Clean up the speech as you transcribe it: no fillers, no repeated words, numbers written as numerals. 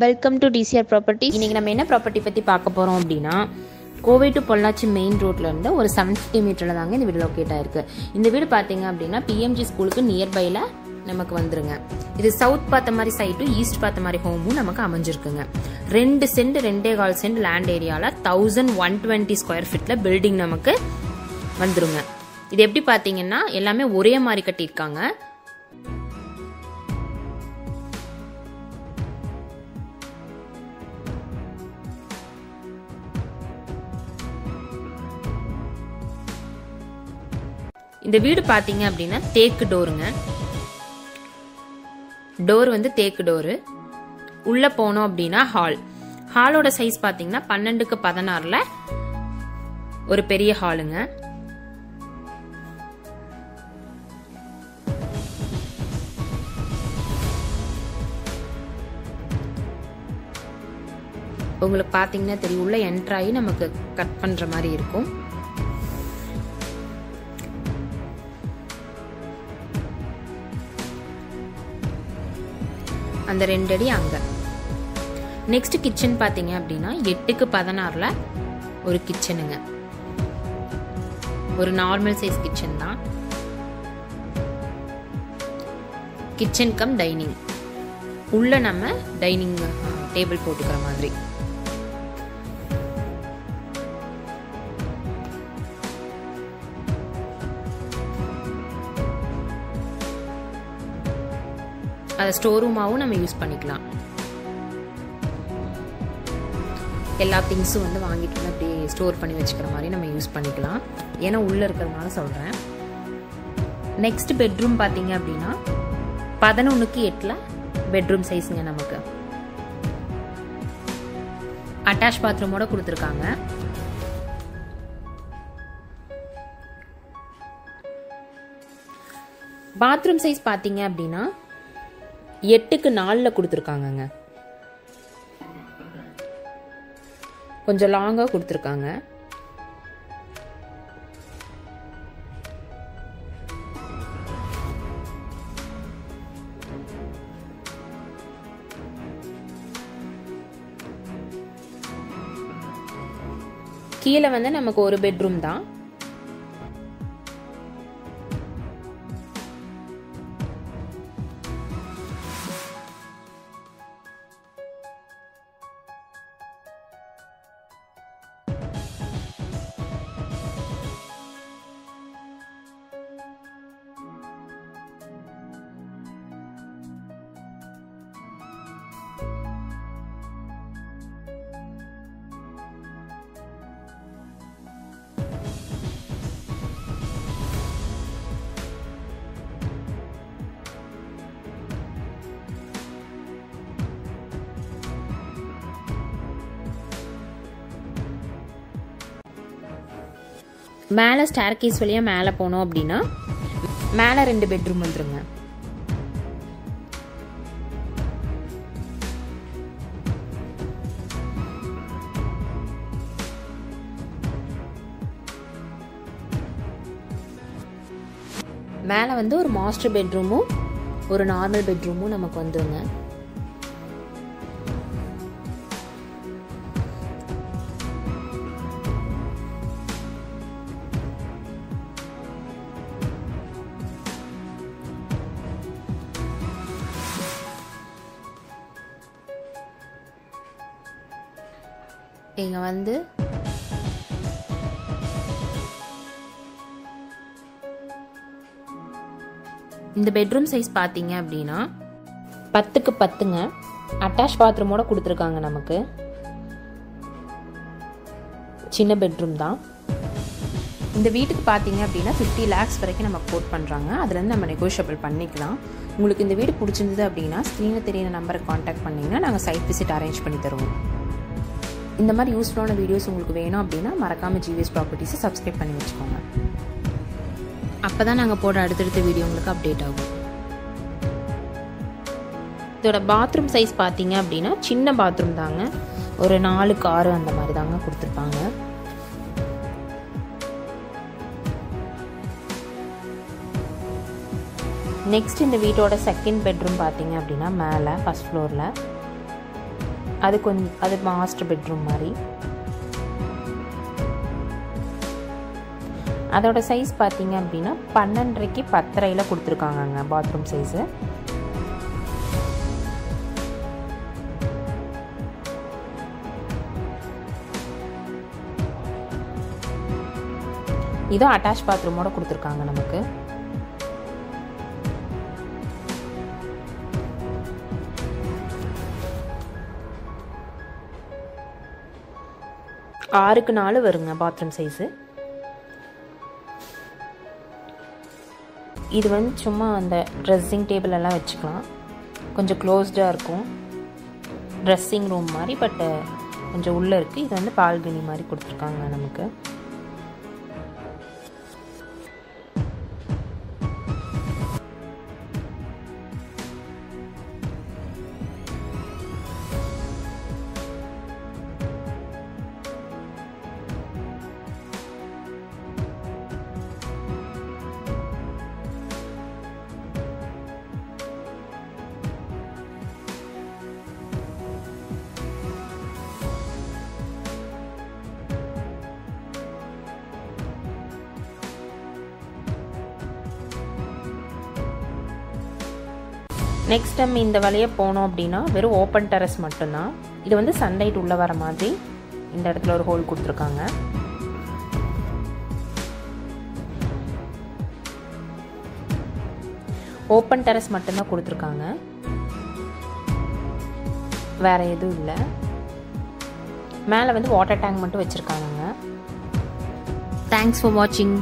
Welcome to TCR properties. இன்றைக்கி நம்ம என்ன ப்ராப்பர்ட்டி பற்றி பார்க்க போகிறோம் அப்படின்னா, கோவை டு பொள்ளாச்சி மெயின் ரோட்டில் இருந்து ஒரு 750 மீட்டரில் தாங்க இந்த வீடு லொக்கேட் ஆயிருக்கு. இந்த வீடு பார்த்தீங்க அப்படின்னா பிஎம்ஜி ஸ்கூலுக்கு நியர்பையில் நமக்கு வந்துருங்க. இது சவுத் பார்த்த மாதிரி சைட்டும் ஈஸ்ட் பார்த்த மாதிரி ஹோமும் நமக்கு அமைஞ்சிருக்குங்க. 2 சென்ட் 2.25 சென்ட் லேண்ட் ஏரியாவில் 1120 ஸ்கொயர் ஃபீட்டில் பில்டிங் நமக்கு வந்துருங்க. இது எப்படி பார்த்தீங்கன்னா எல்லாமே ஒரே மாதிரி கட்டியிருக்காங்க. இந்த வீடு பாத்தீங்க அப்படின்னா தேக்கு டோருங்க. டோர் வந்து தேக்கு டோரு. உள்ள போனோம் அப்படின்னா ஹாலோட சைஸ் பாத்தீங்கன்னா 12க்கு 16ல ஒரு பெரிய ஹாலுங்க. உங்களுக்கு பாத்தீங்கன்னா தெரியும், உள்ள என்டர் ஆகி நமக்கு கட் பண்ற மாதிரி இருக்கும். அந்த 2 அடி அங்க. நெக்ஸ்ட் கிச்சன் பாத்தீங்க அப்படின்னா 8க்கு 16ல ஒரு கிச்சனுங்க. ஒரு நார்மல் சைஸ் கிச்சன் தான். Kitchen come dining. உள்ள நம்ம டைனிங் டேபிள் போட்டுக்கிற மாதிரி. அதை ஸ்டோர் ரூமாவும் நம்ம யூஸ் பண்ணிக்கலாம். எல்லா திங்ஸும் வந்து வாங்கிட்டு வந்து அப்படியே ஸ்டோர் பண்ணி வச்சுக்கிற மாதிரி நம்ம யூஸ் பண்ணிக்கலாம். ஏன்னா உள்ள இருக்கிறதுனால சொல்றேன். நெக்ஸ்ட் பெட்ரூம் பாத்தீங்க அப்படின்னா 11க்கு 8ல பெட்ரூம் சைஸுங்க. நமக்கு அட்டாச் பாத்ரூமோட கொடுத்துருக்காங்க. பாத்ரூம் சைஸ் பாத்தீங்க அப்படின்னா 8க்கு 4ல கொடுத்துருக்காங்க. கொஞ்சம் லாங்கா கொடுத்துருக்காங்க. கீழே வந்து நமக்கு ஒரு பெட்ரூம் தான். மேலே ஸ்டேர் கேஸ் வழியா மேலே போனோம் அப்படின்னா மேலே 2 பெட்ரூம் வந்துருங்க. மேலே வந்து ஒரு மாஸ்டர் பெட்ரூமும் ஒரு நார்மல் பெட்ரூமும் நமக்கு வந்துருங்க. இங்க வந்து இந்த பெட்ரூம் சைஸ் பாத்தீங்க அப்படின்னா 10க்கு 10ங்க. அட்டாச் பாத்ரூமோட கொடுத்துருக்காங்க. நமக்கு சின்ன பெட்ரூம் தான். இந்த வீட்டுக்கு பாத்தீங்க அப்படின்னா 50 lakhs வரைக்கும் நம்ம கோட் பண்றாங்க. அதுல இருந்து நம்ம நெகோஷியபிள் பண்ணிக்கலாம். உங்களுக்கு இந்த வீடு பிடிச்சிருந்தது அப்படின்னா ஸ்கிரீன்ல தெரியுற நம்பருக்கு கான்டாக்ட் பண்ணீங்கன்னா நாங்க சைட் விசிட் அரேஞ்ச் பண்ணி தருவோம். இந்த மாதிரி யூஸ்ஃபுல்லான வீடியோஸ் உங்களுக்கு வேணும் அப்படின்னா மறக்காம ஜிவிஎஸ் ப்ராப்பர்ட்டிஸை சப்ஸ்கிரைப் பண்ணி வச்சுக்கோங்க. அப்பதான் நாங்கள் போடுற அடுத்தடுத்த வீடியோ உங்களுக்கு அப்டேட் ஆகும். இதோட பாத்ரூம் சைஸ் பார்த்தீங்க அப்படின்னா சின்ன பாத்ரூம் தாங்க. ஒரு 4க்கு 6 அந்த மாதிரி தாங்க கொடுத்துருப்பாங்க. நெக்ஸ்ட் இந்த வீட்டோட செகண்ட் பெட்ரூம் பார்த்தீங்க அப்படின்னா மேலே ஃபர்ஸ்ட் ஃப்ளோரில் அது மாஸ்டர் பெட்ரூம் மாதிரி. அதோட சைஸ் பார்த்தீங்க அப்படின்னா 12.5க்கு 10.5 கொடுத்துருக்காங்கங்க பாத்ரூம் சைஸு. இதுவும் அட்டாச் பாத்ரூமோட கொடுத்துருக்காங்க நமக்கு. ஆறுக்கு 4 வருங்க பாத்ரூம் சைஸு. இது வந்து சும்மா அந்த ட்ரெஸ்ஸிங் டேபிள் எல்லாம் வச்சுக்கலாம். கொஞ்சம் க்ளோஸ்டாக இருக்கும், ட்ரெஸ்ஸிங் ரூம் மாதிரி, பட் கொஞ்சம் உள்ளே இருக்குது. இது வந்து பால்கனி மாதிரி கொடுத்துருக்காங்க நமக்கு. நெக்ஸ்ட் டைம் இந்த வழியே போனோம் அப்படின்னா வெறும் ஓப்பன் டெரஸ் மட்டும்தான். இது வந்து சன்லைட் உள்ளே வர மாதிரி இந்த இடத்துல ஒரு ஹோல் கொடுத்துருக்காங்க. ஓப்பன் டெரஸ் மட்டும்தான் கொடுத்துருக்காங்க, வேற எதுவும் இல்லை. மேலே வந்து வாட்டர் டேங்க் மட்டும் வச்சுருக்காங்க. தேங்க்ஸ் ஃபார் வாட்சிங்.